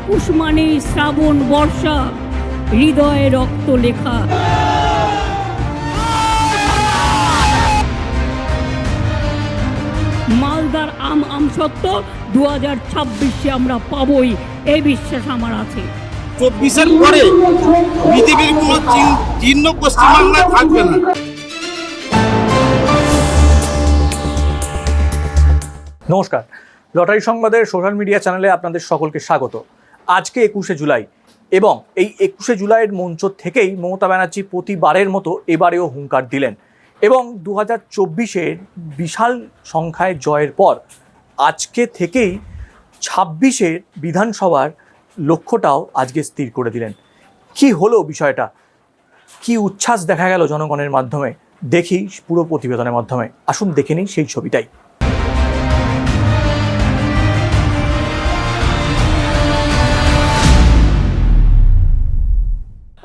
একুশ মানে শ্রাবণ বর্ষা, হৃদয়ে রক্ত লেখা। মালদার আমসত্ত্ব 2026-এ আমরা পাবই, এই বিশ্বাস আমার আছে। 24-এর পরে বিজেপির কোনো চিহ্ন পশ্চিমবাংলায় থাকবে না। নমস্কার, লটারি সংবাদের সোশ্যাল মিডিয়া চ্যানেলে আপনাদের সকলকে স্বাগত। আজকে 21শে জুলাই এবং এই 21শে জুলাইয়ের মঞ্চ থেকেই মমতা ব্যানার্জি প্রতিবারের মতো এবারেও হুঙ্কার দিলেন এবং 2024-এর বিশাল সংখ্যায় জয়ের পর আজকে থেকেই 26-এর বিধানসভার লক্ষ্যটাও আজকে স্থির করে দিলেন। কি হলো বিষয়টা, কি উচ্ছ্বাস দেখা গেল জনগণের মাধ্যমে, দেখি পুরো প্রতিবেদনের মাধ্যমে। আসুন দেখে নিই সেই ছবিটাই।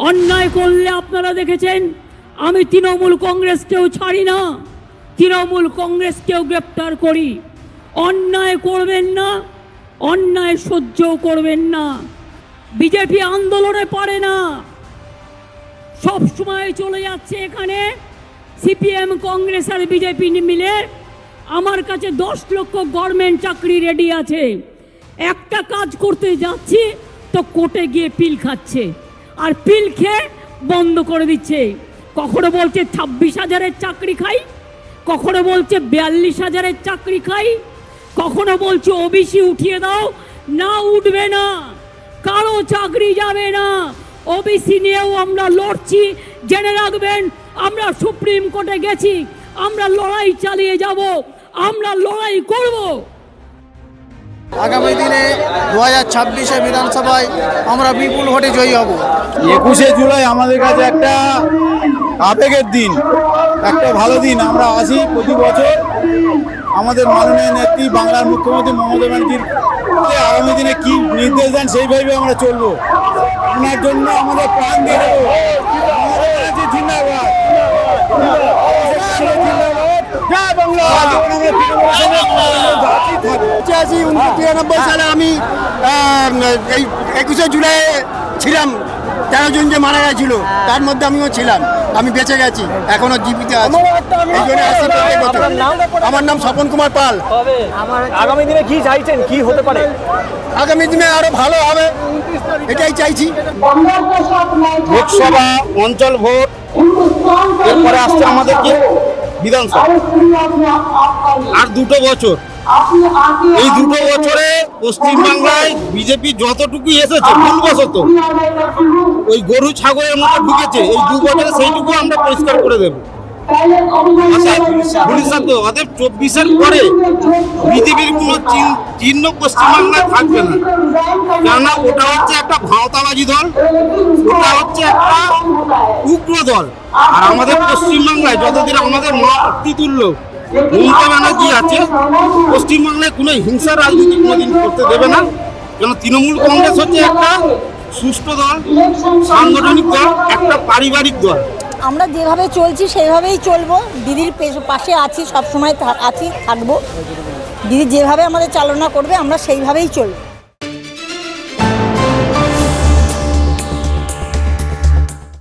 অন্যায় করলে আপনারা দেখেছেন আমি তৃণমূল কংগ্রেসকেও ছাড়ি না, তৃণমূল কংগ্রেসকেও গ্রেপ্তার করি। অন্যায় করবেন না, অন্যায় সহ্যও করবেন না। বিজেপি আন্দোলনে পারে না, সব সময় চলে যাচ্ছে এখানে সিপিএম কংগ্রেস আর বিজেপি মিলে। আমার কাছে 10 লক্ষ গভর্নমেন্ট চাকরি রেডি আছে, একটা কাজ করতে যাচ্ছি তো কোর্টে গিয়ে পিল খাচ্ছে, আর পিল খেয়ে বন্ধ করে দিচ্ছে। কখনো বলছে 26,000-এর চাকরি খাই, কখনো বলছে 42,000-এর চাকরি খাই, কখনো বলছে ওবিসি উঠিয়ে দাও। না, উঠবে না, কারো চাকরি যাবে না। ওবিসি নিয়েও আমরা লড়ছি, জেনে রাখবেন। আমরা সুপ্রিম কোর্টে গেছি, আমরা লড়াই চালিয়ে যাব, আমরা লড়াই করব। আগামী দিনে 2026-এ বিধানসভায় আমরা বিপুল ভোটে জয়ী হব। 21শে জুলাই আমাদের কাছে একটা আবেগের দিন, একটা ভালো দিন। আমরা আসি প্রতি বছর আমাদের মাননীয় নেত্রী বাংলার মুখ্যমন্ত্রী মমতা ব্যানার্জির আগামী দিনে কি নির্দেশ দেন সেইভাবে আমরা চলবো। ওনার জন্য আমাদের প্রাণ দিয়ে দেবো। সালে আমি এই 21শে জুলাই ছিলাম, 13 জন যে মারা গেছিল তার মধ্যে আমিও ছিলাম। আমি বেঁচে গেছি, এখনো জীবিত আছি, এই জন্য আসি প্রত্যেক বছর। আমার নাম স্বপন কুমার পাল। আগামী দিনে কি চাইছেন, কি হতে পারে? আগামী দিনে আরো ভালো হবে, এটাই চাইছি। লোকসভা, অঞ্চল ভোট, এরপরে আসছে আমাদের কি বিধানসভা। আর 2 বছর, এই 2 বছরে পশ্চিমবাংলায় বিজেপি যতটুকু এসেছে ভুলবশত ওই গরু ছাগলের মতো ঢুকেছে। এই 2 বছরে সেইটুকু আমরা পরিষ্কার করে দেবো। অতএব 24-এর পরে বিজেপির কোনো চিহ্ন পশ্চিমবাংলায় থাকবে না। কেননা ওটা হচ্ছে একটা ভাঁওতাবাজি দল, ওটা হচ্ছে একটা উগ্র দল। আর আমাদের পশ্চিমবাংলায় যতদিন আমাদের মাতৃতুল্য মমতা ব্যানার্জি আছে, পশ্চিমবাংলায় কোনো হিংসার রাজনীতি কোনোদিন করতে দেবে না। কেন তৃণমূল কংগ্রেস হচ্ছে একটা সুষ্ঠু দল, সাংগঠনিক দল, একটা পারিবারিক দল। আমরা যেভাবে চলছি সেইভাবেই চলবো। দিদির পাশে আছি, সবসময় আছি, থাকবো। দিদি যেভাবে আমাদের চালনা করবে আমরা সেইভাবেই চলবো।